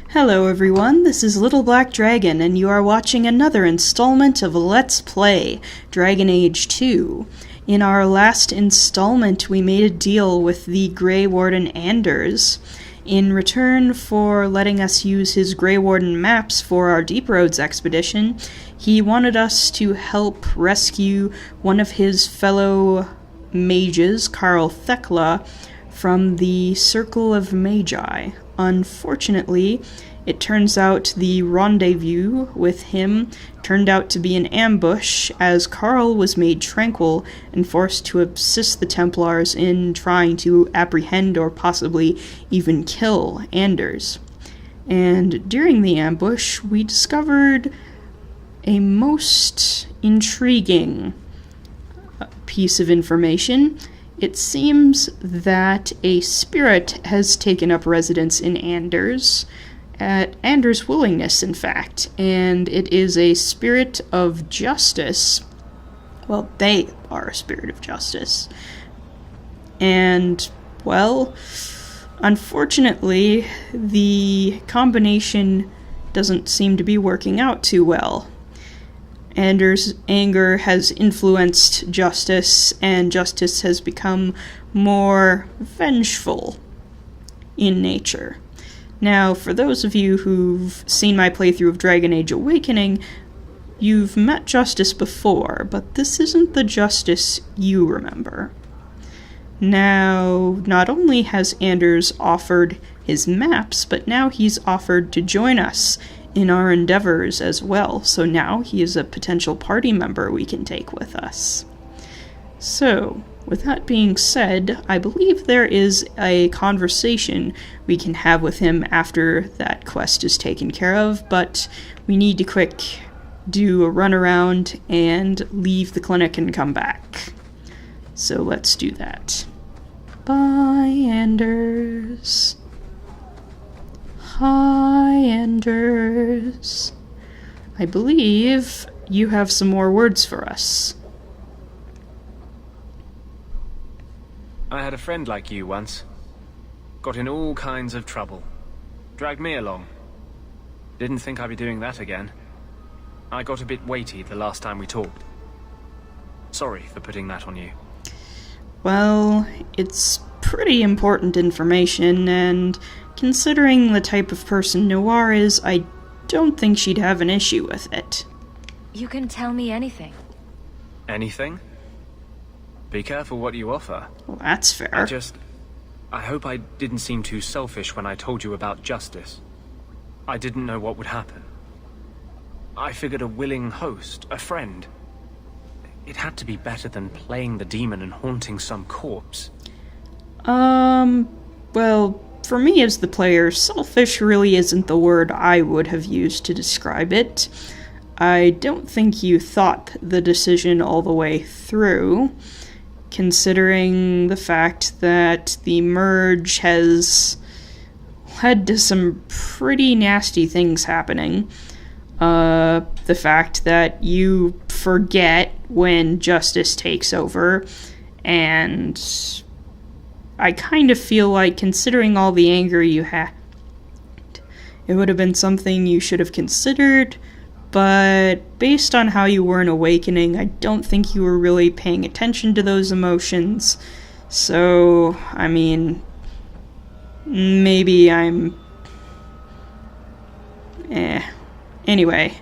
Hello everyone, this is Little Black Dragon, and you are watching another installment of Let's Play Dragon Age 2. In our last installment, we made a deal with the Grey Warden Anders. In return for letting us use his Grey Warden maps for our Deep Roads expedition, he wanted us to help rescue one of his fellow mages, Karl Thekla, from the Circle of Magi. Unfortunately, it turns out the rendezvous with him turned out to be an ambush, as Karl was made tranquil and forced to assist the Templars in trying to apprehend or possibly even kill Anders. And during the ambush, we discovered a most intriguing piece of information. It seems that a spirit has taken up residence in Anders, at Anders' willingness, in fact, and it is a spirit of justice. Well, they are a spirit of justice. And, well, unfortunately, the combination doesn't seem to be working out too well. Anders' anger has influenced Justice, and Justice has become more vengeful in nature. Now, for those of you who've seen my playthrough of Dragon Age Awakening, you've met Justice before, but this isn't the Justice you remember. Now, not only has Anders offered his maps, but now he's offered to join us in our endeavors as well, so now he is a potential party member we can take with us. So, with that being said, I believe there is a conversation we can have with him after that quest is taken care of, but we need to do a run around and leave the clinic and come back. So let's do that. Bye, Anders. Hi, Anders. I believe you have some more words for us. I had a friend like you once. Got in all kinds of trouble. Dragged me along. Didn't think I'd be doing that again. I got a bit weighty the last time we talked. Sorry for putting that on you. Well, it's pretty important information, and considering the type of person Noire is, I don't think she'd have an issue with it. You can tell me anything. Anything? Be careful what you offer. Well, that's fair. I hope I didn't seem too selfish when I told you about Justice. I didn't know what would happen. I figured a willing host, a friend. It had to be better than playing the demon and haunting some corpse. Well, for me as the player, selfish really isn't the word I would have used to describe it. I don't think you thought the decision all the way through, considering the fact that the merge has led to some pretty nasty things happening. The fact that you forget when Justice takes over, and I kind of feel like, considering all the anger you had, it would have been something you should have considered, but based on how you were in Awakening, I don't think you were really paying attention to those emotions. So, I mean, maybe I'm... Anyway,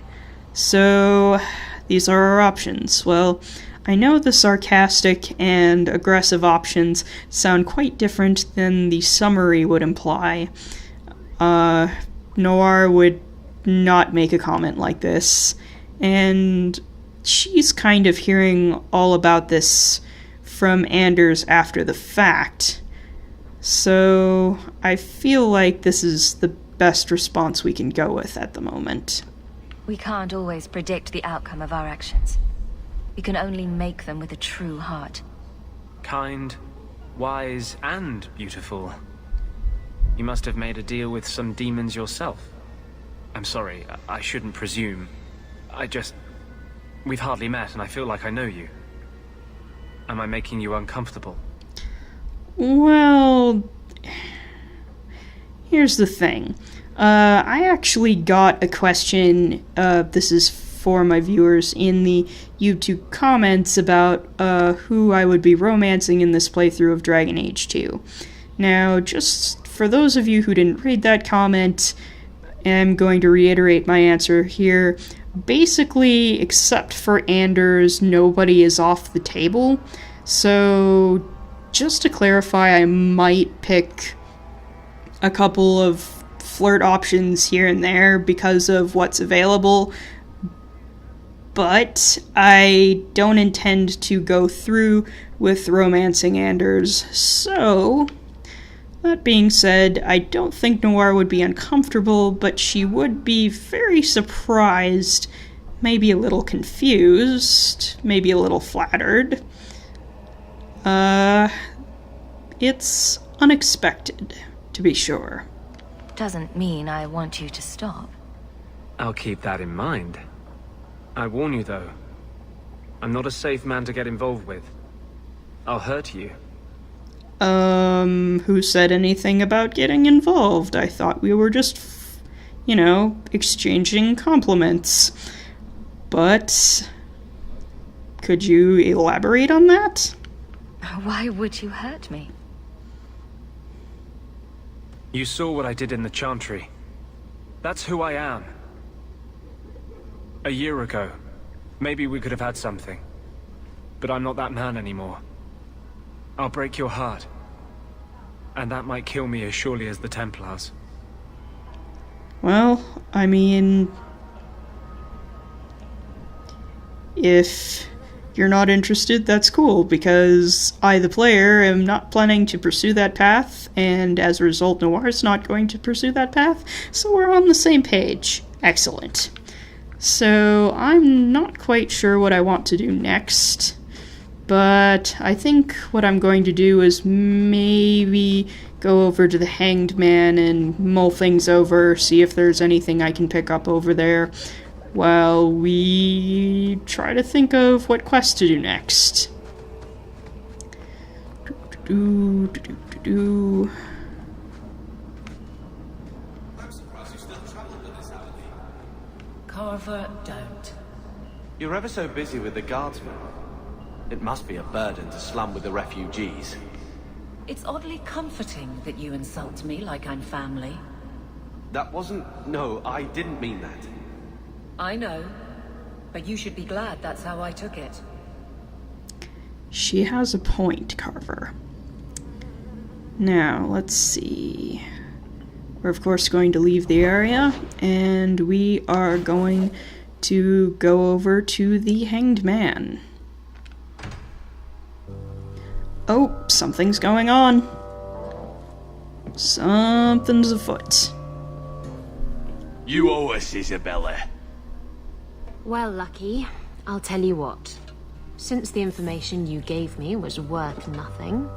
so these are our options. Well, I know the sarcastic and aggressive options sound quite different than the summary would imply. Noire would not make a comment like this, and she's kind of hearing all about this from Anders after the fact. So I feel like this is the best response we can go with at the moment. We can't always predict the outcome of our actions. We can only make them with a true heart. Kind, wise, and beautiful. You must have made a deal with some demons yourself. I'm sorry, I shouldn't presume. We've hardly met, and I feel like I know you. Am I making you uncomfortable? Well, here's the thing. I actually got a question, this is for my viewers, in the YouTube comments about who I would be romancing in this playthrough of Dragon Age 2. Now, just for those of you who didn't read that comment, I'm going to reiterate my answer here. Basically, except for Anders, nobody is off the table. So, just to clarify, I might pick a couple of flirt options here and there because of what's available, but I don't intend to go through with romancing Anders. So, that being said, I don't think Noire would be uncomfortable, but she would be very surprised, maybe a little confused, maybe a little flattered. It's unexpected, to be sure. Doesn't mean I want you to stop. I'll keep that in mind. I warn you, though. I'm not a safe man to get involved with. I'll hurt you. Who said anything about getting involved? I thought we were just, exchanging compliments. But could you elaborate on that? Why would you hurt me? You saw what I did in the Chantry. That's who I am. A year ago, maybe we could have had something. But I'm not that man anymore. I'll break your heart. And that might kill me as surely as the Templars. Well, I mean, if you're not interested, that's cool, because I, the player, am not planning to pursue that path, and as a result, Noire's not going to pursue that path, so we're on the same page. Excellent. So, I'm not quite sure what I want to do next, but I think what I'm going to do is maybe go over to the Hanged Man and mull things over, see if there's anything I can pick up over there, while we try to think of what quest to do next. Carver, don't. You're ever so busy with the guardsmen. It must be a burden to slum with the refugees. It's oddly comforting that you insult me like I'm family. That wasn't... No, I didn't mean that. I know, but you should be glad that's how I took it. She has a point, Carver. Now, let's see. We're of course going to leave the area, and we are going to go over to the Hanged Man. Oh, something's going on. Something's afoot. You owe us, Isabela. Well, Lucky, I'll tell you what. Since the information you gave me was worth nothing,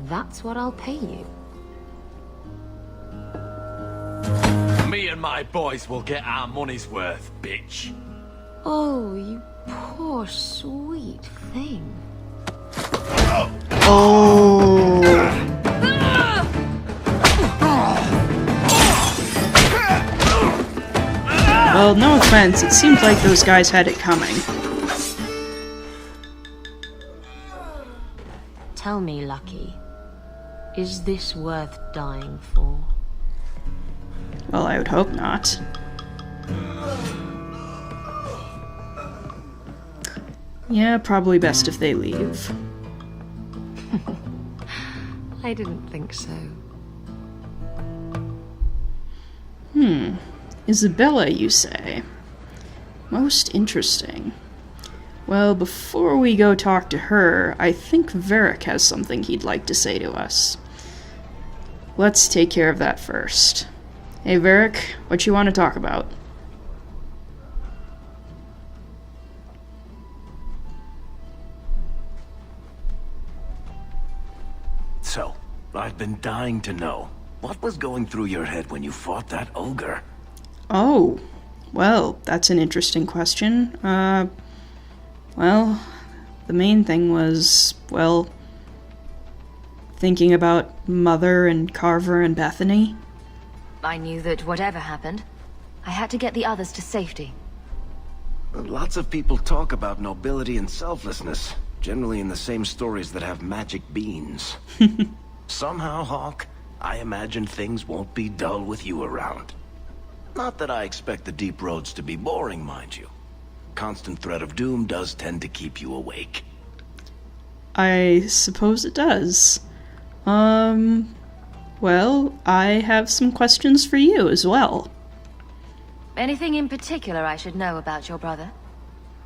that's what I'll pay you. Me and my boys will get our money's worth, bitch. Oh, you poor sweet thing. Oh! Well, no offense, it seems like those guys had it coming. Tell me, Lucky, is this worth dying for? Well, I would hope not. Yeah, probably best if they leave. I didn't think so. Isabela, you say? Most interesting. Well, before we go talk to her, I think Varric has something he'd like to say to us. Let's take care of that first. Hey, Varric, what you want to talk about? So, I've been dying to know. What was going through your head when you fought that ogre? Oh, well, that's an interesting question. Well, the main thing was, well, thinking about Mother and Carver and Bethany. I knew that whatever happened, I had to get the others to safety. Lots of people talk about nobility and selflessness, generally in the same stories that have magic beans. Somehow, Hawk, I imagine things won't be dull with you around. Not that I expect the deep roads to be boring, mind you. Constant threat of doom does tend to keep you awake. I suppose it does. Well, I have some questions for you as well. Anything in particular I should know about your brother?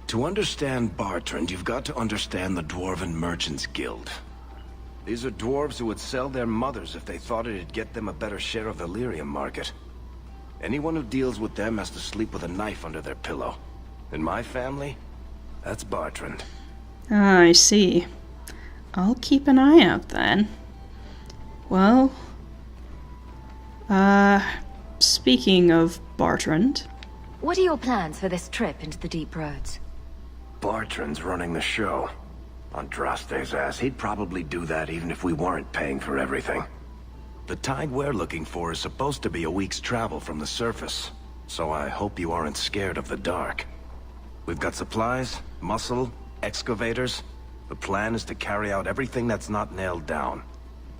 To understand Bartrand, you've got to understand the Dwarven Merchants Guild. These are dwarves who would sell their mothers if they thought it'd get them a better share of the lyrium market. Anyone who deals with them has to sleep with a knife under their pillow. In my family, that's Bartrand. Ah, I see. I'll keep an eye out then. Well, speaking of Bartrand... What are your plans for this trip into the deep roads? Bartrand's running the show. Andraste's ass, he'd probably do that even if we weren't paying for everything. The tide we're looking for is supposed to be a week's travel from the surface, so I hope you aren't scared of the dark. We've got supplies, muscle, excavators. The plan is to carry out everything that's not nailed down.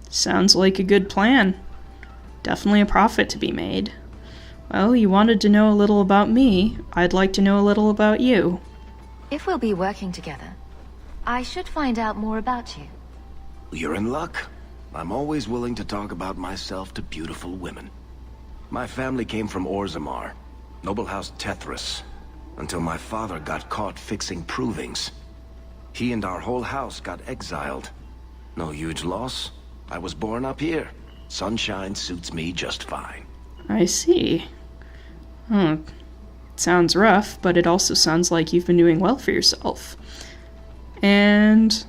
Sounds like a good plan. Definitely a profit to be made. Well, you wanted to know a little about me. I'd like to know a little about you. If we'll be working together, I should find out more about you. You're in luck. I'm always willing to talk about myself to beautiful women. My family came from Orzammar, noble house Tethras, until my father got caught fixing provings. He and our whole house got exiled. No huge loss. I was born up here. Sunshine suits me just fine. I see. Sounds rough, but it also sounds like you've been doing well for yourself. And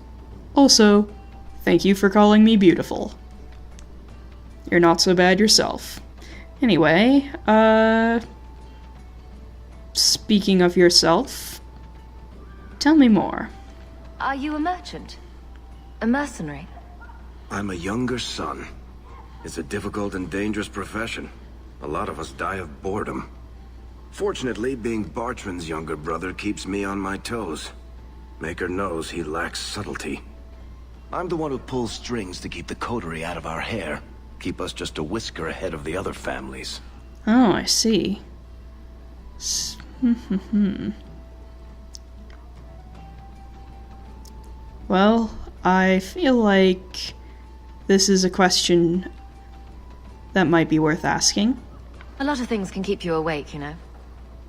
also, thank you for calling me beautiful. You're not so bad yourself. Anyway, speaking of yourself, tell me more. Are you a merchant? A mercenary? I'm a younger son. It's a difficult and dangerous profession. A lot of us die of boredom. Fortunately, being Bartrand's younger brother keeps me on my toes. Maker knows he lacks subtlety. I'm the one who pulls strings to keep the coterie out of our hair. Keep us just a whisker ahead of the other families. Oh, I see. Well, I feel like this is a question that might be worth asking. A lot of things can keep you awake, you know.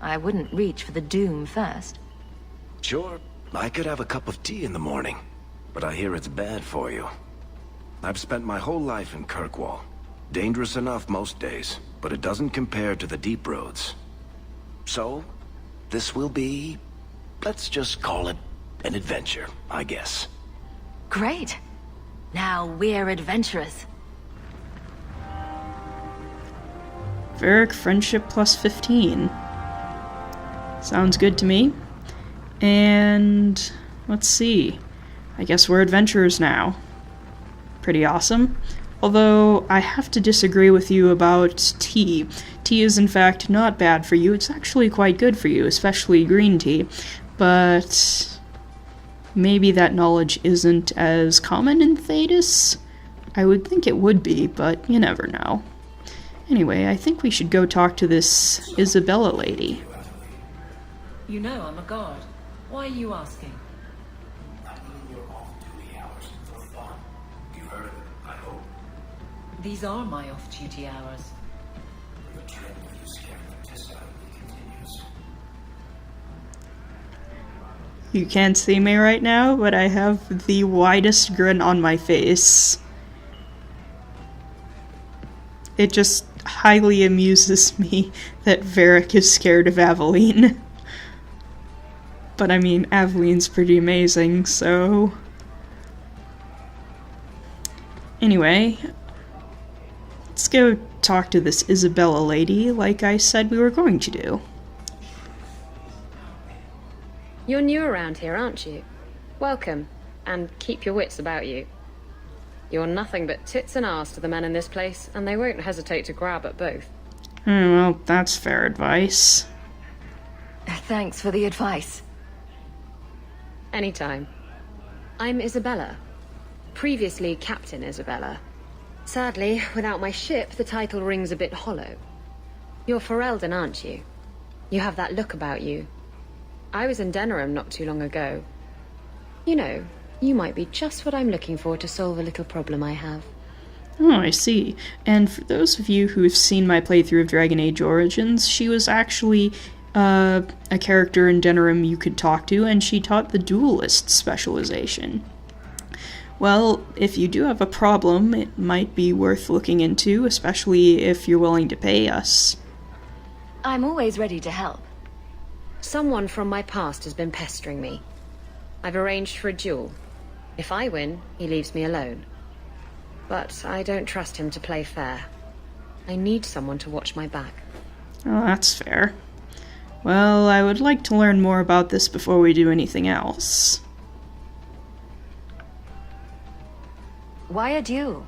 I wouldn't reach for the doom first. Sure, I could have a cup of tea in the morning, but I hear it's bad for you. I've spent my whole life in Kirkwall. Dangerous enough most days, but it doesn't compare to the deep roads. So, this will be, let's just call it an adventure, I guess. Great. Now we're adventurous. Varric friendship plus 15. Sounds good to me. And let's see. I guess we're adventurers now. Pretty awesome. Although I have to disagree with you about tea. Tea is in fact not bad for you. It's actually quite good for you, especially green tea. But maybe that knowledge isn't as common in Thedas. I would think it would be, but you never know. Anyway, I think we should go talk to this Isabela lady. You know I'm a guard. Why are you asking? These are my off-duty hours. You can't see me right now, but I have the widest grin on my face. It just highly amuses me that Varric is scared of Aveline. But I mean, Aveline's pretty amazing, so... Anyway, let's go talk to this Isabela lady like I said we were going to do. You're new around here, aren't you? Welcome, and keep your wits about you. You're nothing but tits and arse to the men in this place, and they won't hesitate to grab at both. Well, that's fair advice. Thanks for the advice. Anytime. I'm Isabela. Previously Captain Isabela. Sadly, without my ship, the title rings a bit hollow. You're Ferelden, aren't you? You have that look about you. I was in Denerim not too long ago. You know, you might be just what I'm looking for to solve a little problem I have. Oh, I see. And for those of you who have seen my playthrough of Dragon Age Origins, she was actually a character in Denerim you could talk to, and she taught the duelist specialization. Well, if you do have a problem, it might be worth looking into, especially if you're willing to pay us. I'm always ready to help. Someone from my past has been pestering me. I've arranged for a duel. If I win, he leaves me alone. But I don't trust him to play fair. I need someone to watch my back. Oh, that's fair. Well, I would like to learn more about this before we do anything else. Why a duel?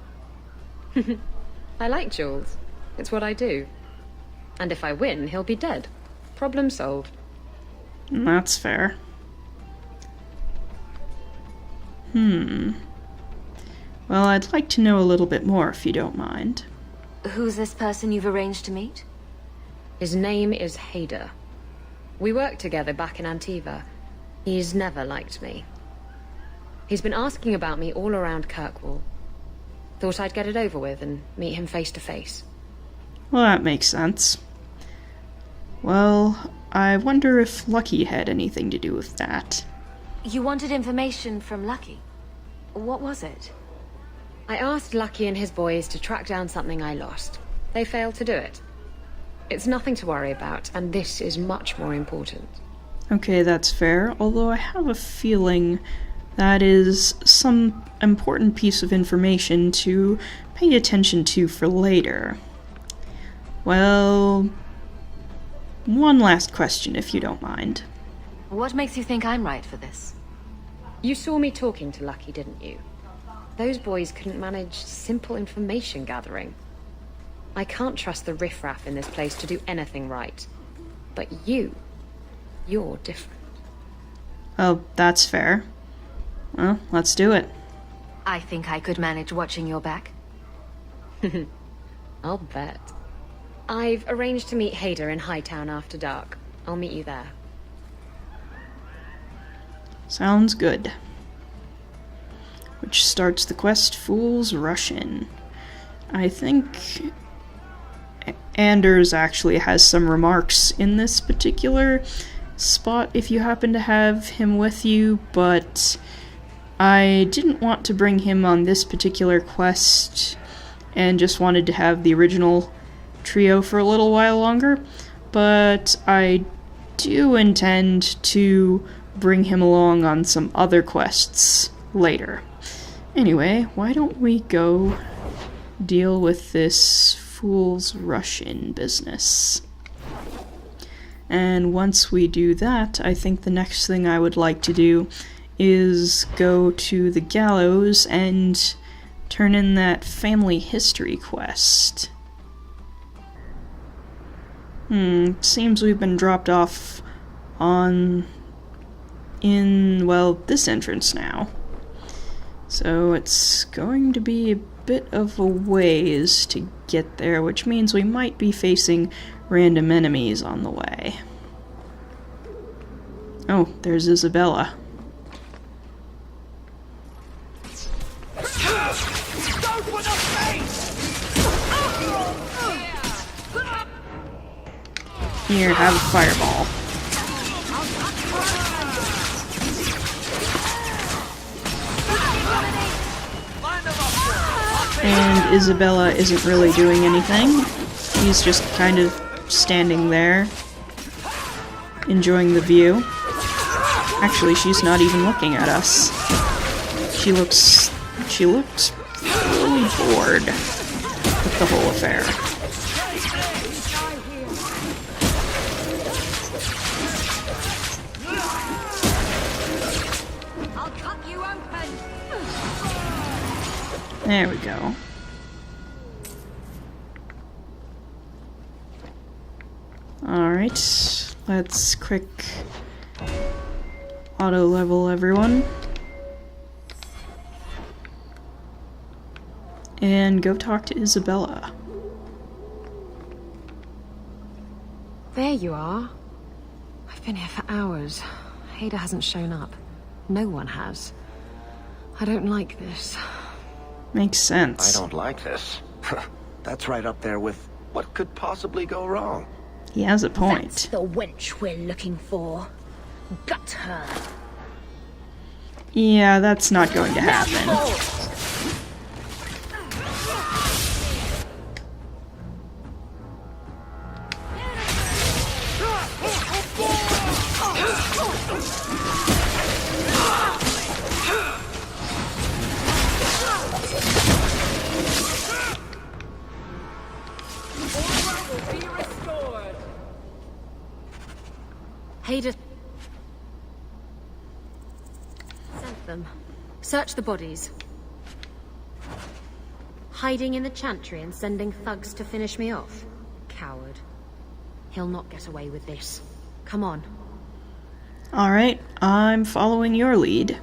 I like duels. It's what I do. And if I win, he'll be dead. Problem solved. That's fair. Well, I'd like to know a little bit more, if you don't mind. Who's this person you've arranged to meet? His name is Hader. We worked together back in Antiva. He's never liked me. He's been asking about me all around Kirkwall. Thought I'd get it over with and meet him face to face. Well, that makes sense. Well, I wonder if Lucky had anything to do with that. You wanted information from Lucky. What was it? I asked Lucky and his boys to track down something I lost. They failed to do it. It's nothing to worry about, and this is much more important. Okay, that's fair, although I have a feeling that is some important piece of information to pay attention to for later. Well, one last question, if you don't mind. What makes you think I'm right for this? You saw me talking to Lucky, didn't you? Those boys couldn't manage simple information gathering. I can't trust the riffraff in this place to do anything right. But you're different. Oh, that's fair. Well, let's do it. I think I could manage watching your back. I'll bet. I've arranged to meet Hader in Hightown after dark. I'll meet you there. Sounds good. Which starts the quest, Fools Rush In. I think Anders actually has some remarks in this particular spot if you happen to have him with you, but I didn't want to bring him on this particular quest and just wanted to have the original trio for a little while longer, but I do intend to bring him along on some other quests later. Anyway, why don't we go deal with this Fools Rush In business? And once we do that, I think the next thing I would like to do is go to the gallows and turn in that family history quest. Seems we've been dropped off well, this entrance now. So it's going to be a bit of a ways to get there, which means we might be facing random enemies on the way. Oh, there's Isabela. Here, have a fireball. And Isabela isn't really doing anything. She's just kind of standing there, enjoying the view. Actually, she's not even looking at us. She looks really bored with the whole affair. There we go. Alright, let's quick auto level everyone. And go talk to Isabela. There you are. I've been here for hours. Hader hasn't shown up. No one has. I don't like this. Makes sense. I don't like this. That's right up there with what could possibly go wrong. He has a point. That's the wench we're looking for. Gut her. Yeah, that's not going to happen. Hader sent them. Search the bodies. Hiding in the chantry and sending thugs to finish me off. Coward. He'll not get away with this. Come on. Alright, I'm following your lead.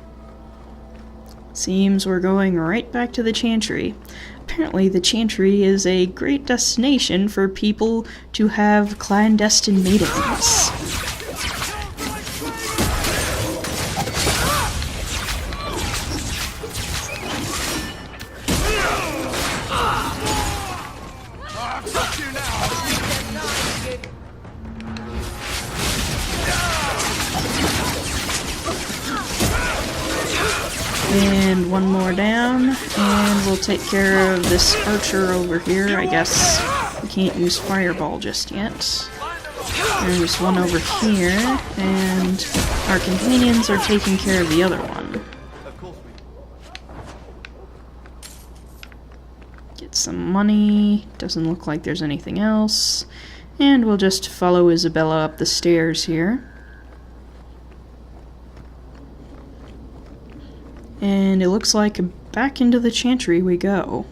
Seems we're going right back to the Chantry. Apparently the Chantry is a great destination for people to have clandestine meetings. And one more down, and we'll take care of this archer over here. I guess we can't use fireball just yet. There's one over here, and our companions are taking care of the other one. Get some money. Doesn't look like there's anything else. And we'll just follow Isabela up the stairs here. And it looks like back into the Chantry we go.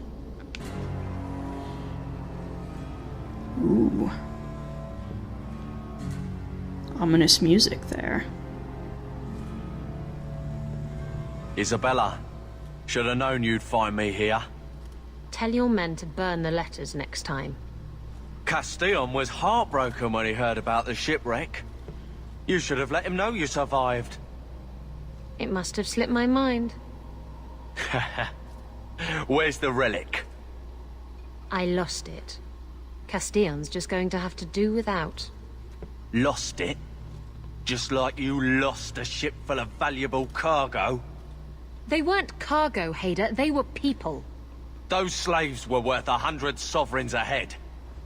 Ooh. Ominous music there. Isabela, should have known you'd find me here. Tell your men to burn the letters next time. Castillon was heartbroken when he heard about the shipwreck. You should have let him know you survived. It must have slipped my mind. Where's the relic? I lost it. Castillon's just going to have to do without. Lost it? Just like you lost a ship full of valuable cargo? They weren't cargo, Hader. They were people. Those slaves were worth 100 sovereigns a head,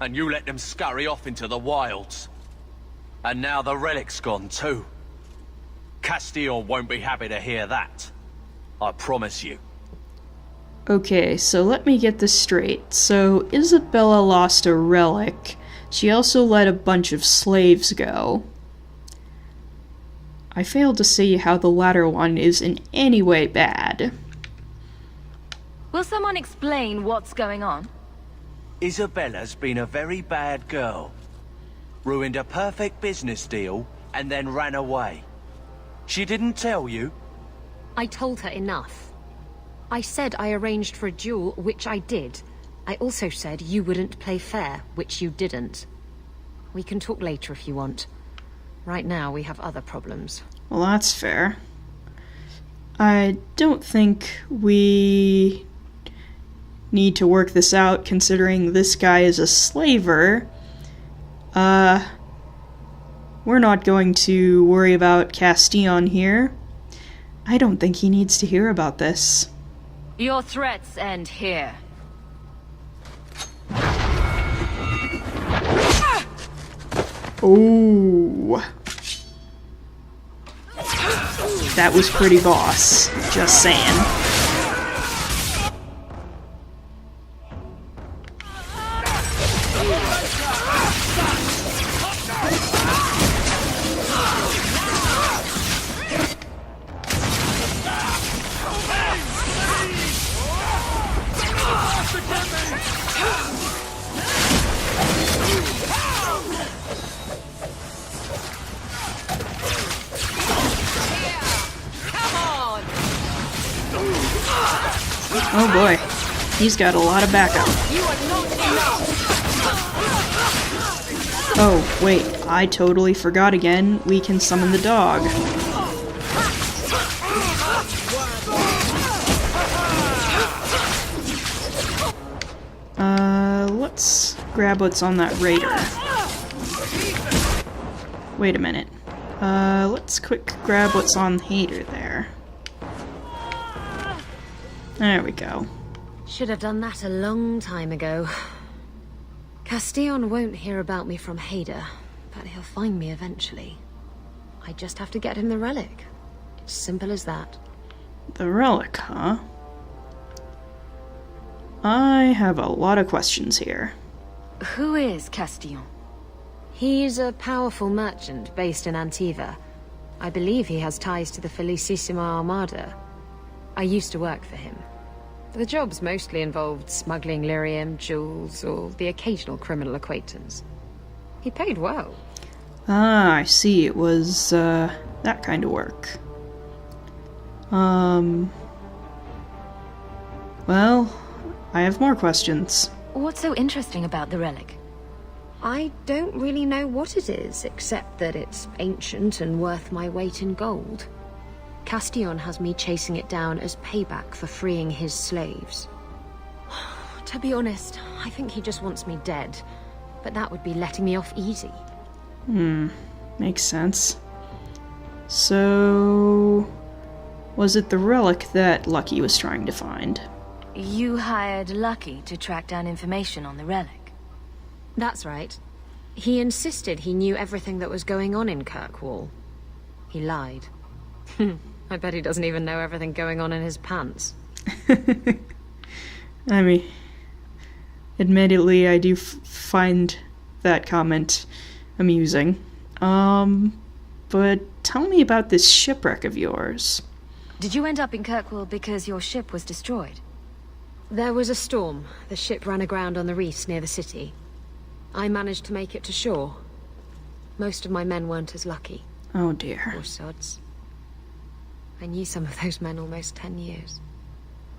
and you let them scurry off into the wilds. And now the relic's gone too. Castillon won't be happy to hear that. I promise you. Okay, so let me get this straight. So Isabela lost a relic. She also let a bunch of slaves go. I failed to see how the latter one is in any way bad. Will someone explain what's going on? Isabela's been a very bad girl. Ruined a perfect business deal and then ran away. She didn't tell you? I told her enough. I said I arranged for a duel, which I did. I also said you wouldn't play fair, which you didn't. We can talk later if you want. Right now, we have other problems. Well, that's fair. I don't think we need to work this out, considering this guy is a slaver. We're not going to worry about Castillon here. I don't think he needs to hear about this. Your threats end here. Ooh. That was pretty boss. Just saying. Oh boy. He's got a lot of backup. Oh, wait. I totally forgot again. We can summon the dog. Let's grab what's on that raider. Wait a minute. Let's quick grab what's on Hader there. There we go. Should have done that a long time ago. Castillon won't hear about me from Hader, but he'll find me eventually. I just have to get him the relic. It's simple as that. The relic, huh? I have a lot of questions here. Who is Castillon? He's a powerful merchant based in Antiva. I believe he has ties to the Felicissima Armada. I used to work for him. The jobs mostly involved smuggling lyrium, jewels, or the occasional criminal acquaintance. He paid well. Ah, I see. It was, that kind of work. Well, I have more questions. What's so interesting about the relic? I don't really know what it is, except that it's ancient and worth my weight in gold. Castillon has me chasing it down as payback for freeing his slaves. To be honest, I think he just wants me dead, but that would be letting me off easy. Makes sense. So, was it the relic that Lucky was trying to find? You hired Lucky to track down information on the relic. That's right. He insisted he knew everything that was going on in Kirkwall. He lied. I bet he doesn't even know everything going on in his pants. I mean, admittedly, I do find that comment amusing. But tell me about this shipwreck of yours. Did you end up in Kirkwall because your ship was destroyed? There was a storm. The ship ran aground on the reefs near the city. I managed to make it to shore. Most of my men weren't as lucky. Oh dear. Poor sods. I knew some of those men almost 10 years.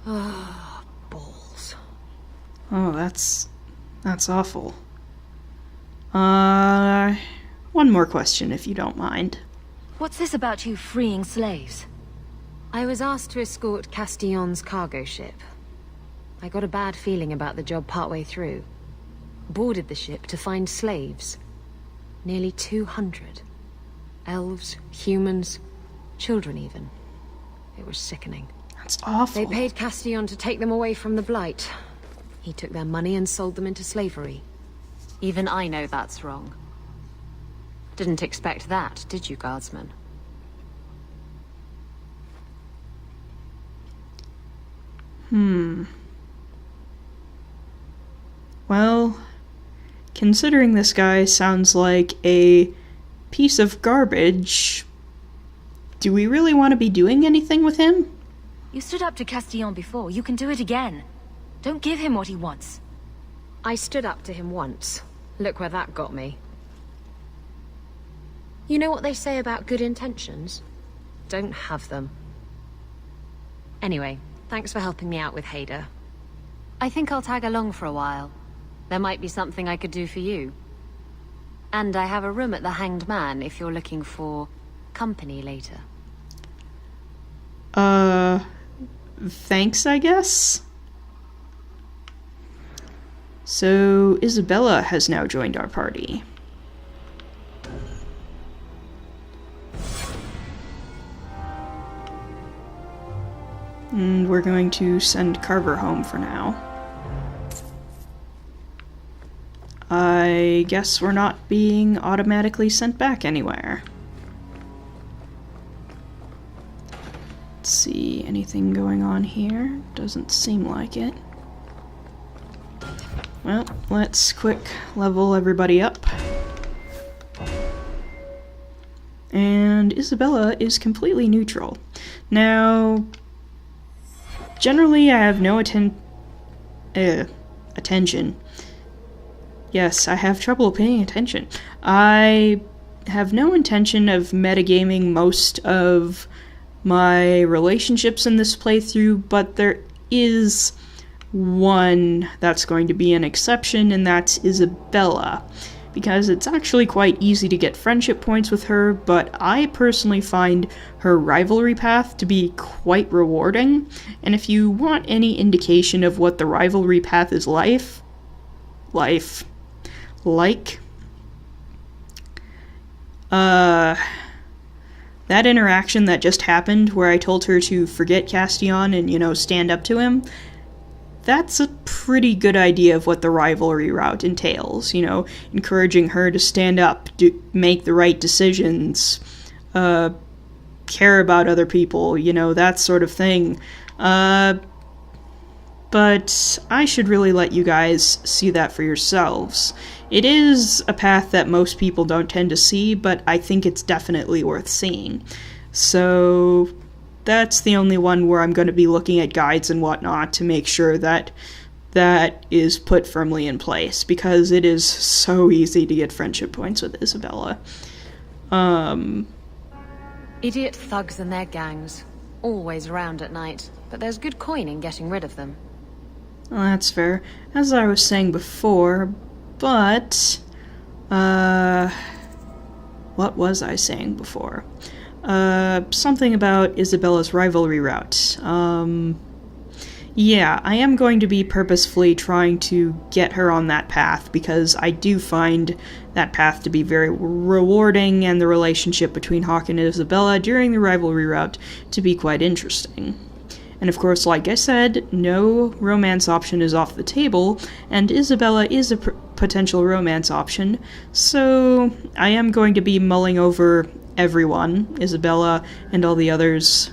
Ah, balls. Oh, that's awful. One more question, if you don't mind. What's this about you freeing slaves? I was asked to escort Castillon's cargo ship. I got a bad feeling about the job partway through. Boarded the ship to find slaves. Nearly 200. Elves, humans, children even. It was sickening. That's awful. They paid Castillon to take them away from the Blight. He took their money and sold them into slavery. Even I know that's wrong. Didn't expect that, did you, Guardsman? Well, considering this guy sounds like a piece of garbage, do we really want to be doing anything with him? You stood up to Castillon before. You can do it again. Don't give him what he wants. I stood up to him once. Look where that got me. You know what they say about good intentions? Don't have them. Anyway, thanks for helping me out with Hader. I think I'll tag along for a while. There might be something I could do for you. And I have a room at the Hanged Man if you're looking for company later. Thanks, I guess? So, Isabela has now joined our party. And we're going to send Carver home for now. I guess we're not being automatically sent back anywhere. Let's see, anything going on here? Doesn't seem like it. Well, let's quick level everybody up. And Isabela is completely neutral. Now, generally I have no attention. Yes, I have trouble paying attention. I have no intention of metagaming most of my relationships in this playthrough, but there is one that's going to be an exception, and that's Isabela. Because it's actually quite easy to get friendship points with her, but I personally find her rivalry path to be quite rewarding, and if you want any indication of what the rivalry path is like, that interaction that just happened where I told her to forget Castion and, you know, stand up to him, that's a pretty good idea of what the rivalry route entails, you know, encouraging her to stand up, make the right decisions, care about other people, you know, that sort of thing. But I should really let you guys see that for yourselves. It is a path that most people don't tend to see, but I think it's definitely worth seeing. So that's the only one where I'm going to be looking at guides and whatnot to make sure that that is put firmly in place, because it is so easy to get friendship points with Isabela. Idiot thugs and their gangs. Always around at night, but there's good coin in getting rid of them. Well, that's fair. As I was saying before, but... what was I saying before? Something about Isabela's rivalry route. Yeah, I am going to be purposefully trying to get her on that path, because I do find that path to be very rewarding, and the relationship between Hawke and Isabela during the rivalry route to be quite interesting. And of course, like I said, no romance option is off the table, and Isabela is a potential romance option, so I am going to be mulling over everyone, Isabela and all the others,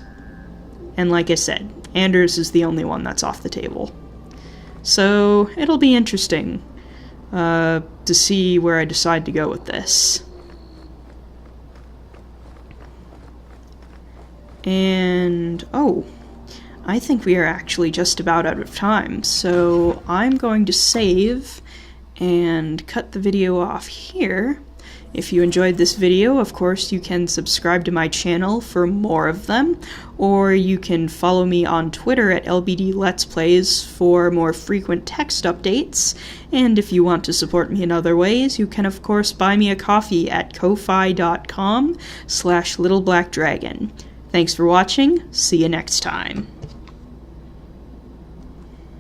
and like I said, Anders is the only one that's off the table. So it'll be interesting to see where I decide to go with this. And, oh, I think we are actually just about out of time, so I'm going to save and cut the video off here. If you enjoyed this video, of course, you can subscribe to my channel for more of them, or you can follow me on Twitter at LBD Let's Plays for more frequent text updates, and if you want to support me in other ways, you can of course buy me a coffee at ko-fi.com/littleblackdragon. Thanks for watching, see you next time.